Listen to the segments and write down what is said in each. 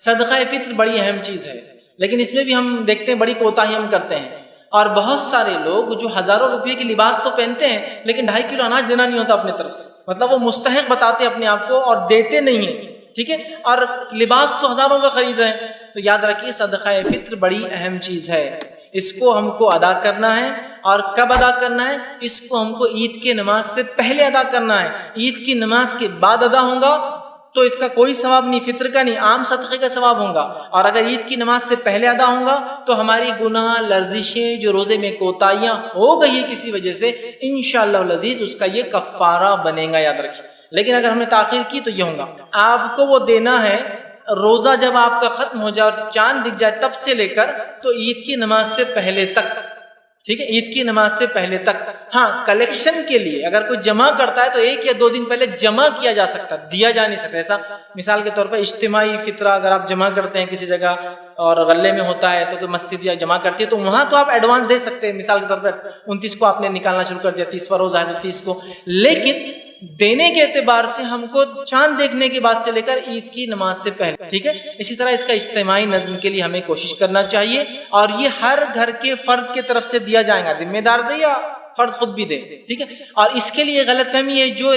صدقہ فطر بڑی اہم چیز ہے، لیکن اس میں بھی ہم دیکھتے ہیں بڑی کوتاہی ہم کرتے ہیں، اور بہت سارے لوگ جو ہزاروں روپے کے لباس تو پہنتے ہیں لیکن 2.5 کلو اناج دینا نہیں ہوتا اپنے طرف سے، مطلب وہ مستحق بتاتے اپنے آپ کو اور دیتے نہیں ہیں، ٹھیک ہے، اور لباس تو ہزاروں کا خرید رہے ہیں۔ تو یاد رکھیے صدقہ فطر بڑی اہم چیز ہے، اس کو ہم کو ادا کرنا ہے، اور کب ادا کرنا ہے؟ اس کو ہم کو عید کے نماز سے پہلے ادا کرنا ہے۔ عید کی نماز کے بعد ادا ہوگا تو اس کا کوئی ثواب نہیں، فطر کا نہیں، عام صدقے کا ثواب ہوگا، اور اگر عید کی نماز سے پہلے ادا ہوگا تو ہماری گناہ لرزشیں جو روزے میں کوتاہیاں ہو گئی ہے کسی وجہ سے، انشاءاللہ العزیز اس کا یہ کفارہ بنے گا، یاد رکھیے۔ لیکن اگر ہم نے تاخیر کی تو یہ ہوگا، آپ کو وہ دینا ہے روزہ جب آپ کا ختم ہو جائے اور چاند دکھ جائے تب سے لے کر تو عید کی نماز سے پہلے تک، ٹھیک ہے، عید کی نماز سے پہلے تک۔ ہاں، کلیکشن کے لیے اگر کوئی جمع کرتا ہے تو 1 یا 2 دن پہلے جمع کیا جا سکتا ہے، دیا جا نہیں سکتا ایسا۔ مثال کے طور پر اجتماعی فطرہ اگر آپ جمع کرتے ہیں کسی جگہ اور غلے میں ہوتا ہے تو کوئی مسجد یا جمع کرتی ہے تو وہاں تو آپ ایڈوانس دے سکتے ہیں، مثال کے طور پر 29 کو آپ نے نکالنا شروع کر دیا، 30واں روزہ ہے تو 30 کو، لیکن دینے کے اعتبار سے ہم کو چاند دیکھنے کے بعد سے لے کر عید کی نماز سے پہلے، ٹھیک ہے۔ اسی طرح اس کا اجتماعی نظم کے لیے ہمیں کوشش کرنا چاہیے، اور یہ ہر گھر کے فرد کی طرف سے دیا جائے گا، ذمہ دار دے یا فرد خود بھی دے، ٹھیک ہے۔ اور اس کے لیے غلط فہمی ہے جو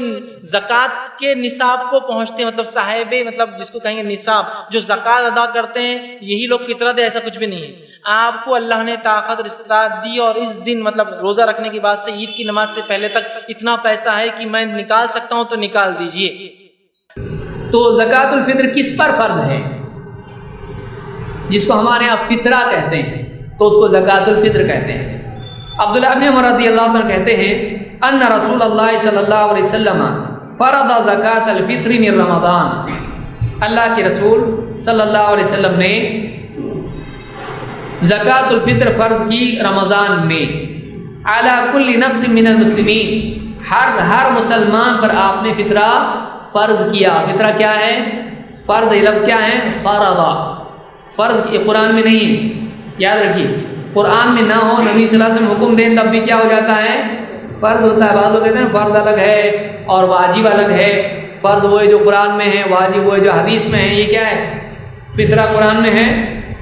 زکوٰۃ کے نصاب کو پہنچتے ہیں، مطلب صاحب، مطلب جس کو کہیں گے نصاب، جو زکوٰۃ ادا کرتے ہیں یہی لوگ فطرہ دے، ایسا کچھ بھی نہیں ہے۔ آپ کو اللہ نے طاقت اور استطاعت دی اور اس دن مطلب روزہ رکھنے کے بعد سے عید کی نماز سے پہلے تک اتنا پیسہ ہے کہ میں نکال سکتا ہوں تو نکال دیجئے۔ تو زکوٰۃ الفطر کس پر فرض ہے؟ جس کو ہمارے یہاں فطرہ کہتے ہیں تو اس کو زکوٰۃ الفطر کہتے ہیں۔ عبداللہ بن عمر رضی اللہ عنہ کہتے ہیں ان رسول اللہ صلی اللہ علیہ وسلم فرض زکوٰۃ الفطر من رمضان، اللہ کے رسول صلی اللہ علیہ وسلم نے زکوٰۃ الفطر فرض کی رمضان میں، علی کل نفس من المسلمین، ہر مسلمان پر آپ نے فطرہ فرض کیا۔ فطرہ کیا ہے؟ فرض، یہ لفظ کیا ہے؟ فرضا، فرض یہ قرآن میں نہیں ہے، یاد رکھیے، قرآن میں نہ ہو، نبی صلی اللہ علیہ وسلم حکم دیں تب بھی کیا ہو جاتا ہے؟ فرض ہوتا ہے۔ بعض لوگ کہتے ہیں فرض الگ ہے اور واجب الگ ہے، فرض وہ ہے جو قرآن میں ہے، واجب وہ ہے جو حدیث میں ہے۔ یہ کیا ہے؟ فطرہ قرآن میں ہے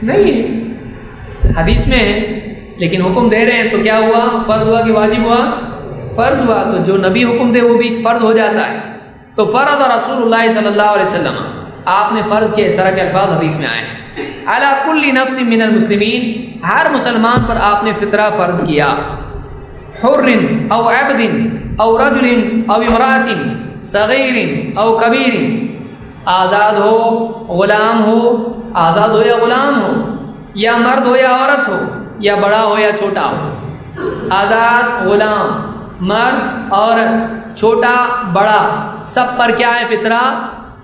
نہیں ہے، حدیث میں ہے، لیکن حکم دے رہے ہیں تو کیا ہوا؟ فرض ہوا کہ واجب ہوا؟ فرض ہوا، تو جو نبی حکم دے وہ بھی فرض ہو جاتا ہے۔ تو فرض رسول اللہ صلی اللہ علیہ وسلم، آپ نے فرض کیا، اس طرح کے الفاظ حدیث میں آئے ہیں، علی کل نفس من المسلمین، ہر مسلمان پر آپ نے فطرہ فرض کیا، حر او عبد او رجل او امرأۃ صغیر او کبیر، آزاد ہو، غلام ہو، آزاد ہو یا غلام ہو، یا مرد ہو یا عورت ہو، یا بڑا ہو یا چھوٹا ہو۔ آزاد، غلام، مرد، عورت، چھوٹا، بڑا، سب پر کیا ہے؟ فطرہ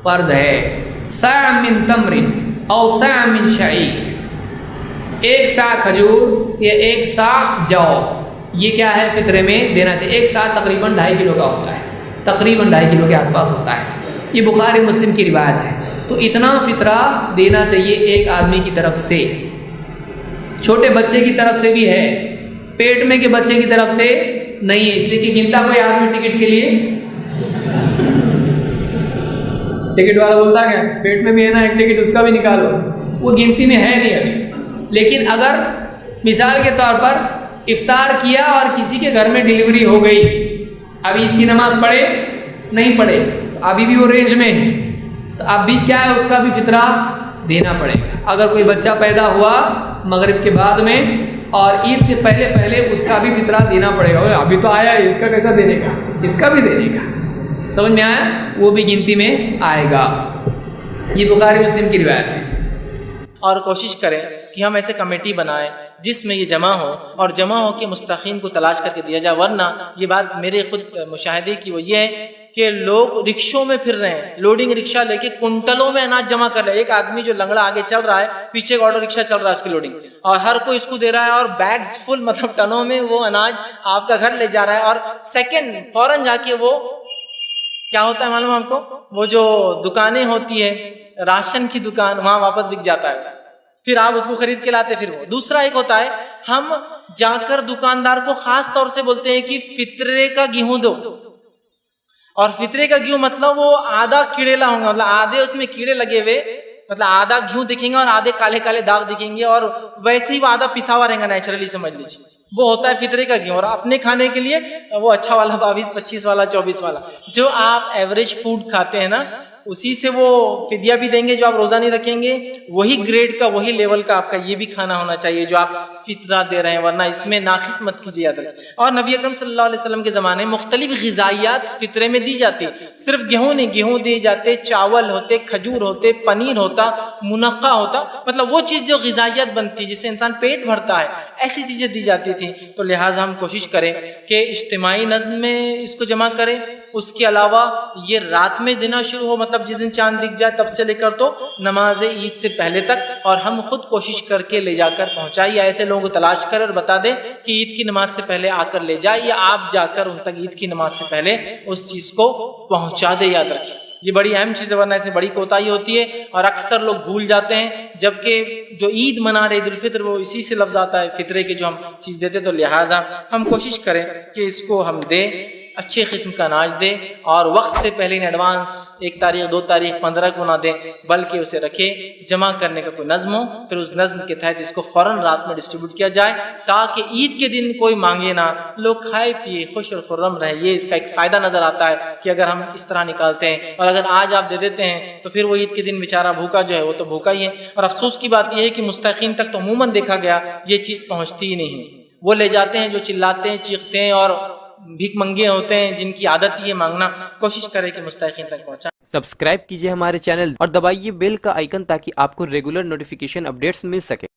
فرض ہے۔ صاع من تمر او صاع من شعیر، 1 صاع کھجور یا 1 صاع جو، یہ کیا ہے؟ فطرے میں دینا چاہیے۔ 1 صاع تقریباً 2.5 کلو کا ہوتا ہے، تقریباً 2.5 کلو کے آس پاس ہوتا ہے، یہ بخاری مسلم کی روایت ہے۔ تو اتنا فطرہ دینا چاہیے ایک آدمی کی طرف سے، چھوٹے بچے کی طرف سے بھی ہے، پیٹ میں کے بچے کی طرف سے نہیں ہے، اس لیے کہ گنتا کوئی آدمی ٹکٹ کے لیے، ٹکٹ والا بولتا ہے کیا پیٹ میں بھی ہے نا ایک ٹکٹ، اس کا بھی نکالو، وہ گنتی میں ہے نہیں ابھی۔ لیکن اگر مثال کے طور پر افطار کیا اور کسی کے گھر میں ڈیلیوری ہو گئی، ابھی عید کی نماز پڑھے نہیں پڑھے، تو ابھی بھی وہ رینج میں ہے، تو اب بھی کیا ہے؟ اس کا بھی فطرہ دینا پڑے گا۔ اگر کوئی بچہ پیدا ہوا مغرب کے بعد میں اور عید سے پہلے اس کا بھی فطرہ دینا پڑے گا، اور ابھی تو آیا ہے، اس کا کیسا دینے کا؟ اس کا بھی دینے کا، سمجھ میں آیا؟ وہ بھی گنتی میں آئے گا۔ یہ بخاری مسلم کی روایت ہے۔ اور کوشش کریں کہ ہم ایسے کمیٹی بنائیں جس میں یہ جمع ہو، اور جمع ہو کے مستحقین کو تلاش کر کے دیا جائے، ورنہ یہ بات میرے خود مشاہدے کی وہ یہ ہے کہ لوگ رکشوں میں پھر رہے ہیں، لوڈنگ رکشہ لے کے کنٹلوں میں اناج جمع کر رہے ہیں۔ ایک آدمی جو لنگڑا آگے چل رہا ہے، پیچھے ایک آٹو رکشہ چل رہا ہے اس کی لوڈنگ، اور ہر کوئی اس کو دے رہا ہے، اور بیگز فل، مطلب ٹنوں میں وہ اناج آپ کا گھر لے جا رہا ہے، اور سیکنڈ فوراً جا کے وہ کیا ہوتا ہے معلوم آپ کو؟ وہ جو دکانیں ہوتی ہے، راشن کی دکان، وہاں واپس بک جاتا ہے، پھر آپ اس کو خرید کے لاتے۔ پھر وہ دوسرا ایک ہوتا ہے، ہم جا کر دکاندار کو خاص طور سے بولتے ہیں کہ فطرے کا گیہوں دو، اور فطرے کا گیہوں مطلب وہ آدھا کیڑیلا ہوں گا، مطلب آدھے اس میں کیڑے لگے ہوئے، مطلب آدھا گھیوں دکھیں گے اور آدھے کالے کالے داغ دکھیں گے، اور ویسے ہی وہ آدھا پسا ہوا رہے گا نیچرلی، سمجھ لیجیے وہ ہوتا ہے فطرے کا گھیوں، اور اپنے کھانے کے لیے وہ اچھا والا 22-25 والا 24 والا جو آپ ایوریج فوڈ کھاتے ہیں نا، اسی سے وہ فدیہ بھی دیں گے جو آپ روزہ نہیں رکھیں گے، وہی گریڈ کا وہی لیول کا آپ کا یہ بھی کھانا ہونا چاہیے جو آپ فطرہ دے رہے ہیں، ورنہ اس میں ناقص مت کیجیے یاد رکھیں۔ اور نبی اکرم صلی اللہ علیہ وسلم کے زمانے میں مختلف غذائیات فطرے میں دی جاتی، صرف گیہوں نہیں، گیہوں دیے جاتے، چاول ہوتے، کھجور ہوتے، پنیر ہوتا، منقع ہوتا، مطلب وہ چیز جو غذائیات بنتی جس سے انسان پیٹ بھرتا ہے، ایسی چیزیں دی جاتی تھیں۔ تو لہٰذا ہم کوشش کریں کہ اجتماعی نظم میں اس کو جمع کریں۔ اس کے علاوہ یہ رات میں دینا شروع ہو، مطلب جس دن چاند دکھ جائے تب سے لے کر تو نماز عید سے پہلے تک، اور ہم خود کوشش کر کے لے جا کر پہنچائیں، یا ایسے لوگوں کو تلاش کر اور بتا دیں کہ عید کی نماز سے پہلے آ کر لے جائے، یا آپ جا کر ان تک عید کی نماز سے پہلے اس چیز کو پہنچا دے۔ یاد رکھیں یہ بڑی اہم چیز ہے، ورنہ اس سے بڑی کوتاہی ہوتی ہے اور اکثر لوگ بھول جاتے ہیں، جبکہ جو عید منا رہے عید الفطر وہ اسی سے لفظ آتا ہے فطرے کے جو ہم چیز دیتے، تو لہٰذا ہم کوشش کریں کہ اس کو ہم دیں، اچھے قسم کا اناج دیں، اور وقت سے پہلے ان ایڈوانس 1 تاریخ 2 تاریخ 15 کو نہ دیں، بلکہ اسے رکھے، جمع کرنے کا کوئی نظم ہو، پھر اس نظم کے تحت اس کو فوراً رات میں ڈسٹریبیوٹ کیا جائے تاکہ عید کے دن کوئی مانگے نہ، لوگ کھائے پیے خوش اور خرم رہے۔ یہ اس کا ایک فائدہ نظر آتا ہے کہ اگر ہم اس طرح نکالتے ہیں، اور اگر آج آپ دے دیتے ہیں تو پھر وہ عید کے دن بیچارہ بھوکا جو ہے وہ تو بھوکا ہی ہے۔ اور افسوس کی بات یہ ہے کہ مستحقین تک تو عموماً دیکھا گیا یہ چیز پہنچتی ہی نہیں ہے، وہ لے جاتے ہیں جو چلاتے ہیں چیختے ہیں اور بھیک منگے ہوتے ہیں، جن کی عادت یہ مانگنا۔ کوشش کرے کہ مستحقین تک پہنچائیں۔ سبسکرائب کیجئے ہمارے چینل اور دبائیے بیل کا آئیکن تاکہ آپ کو ریگولر نوٹیفیکیشن اپڈیٹس مل سکے۔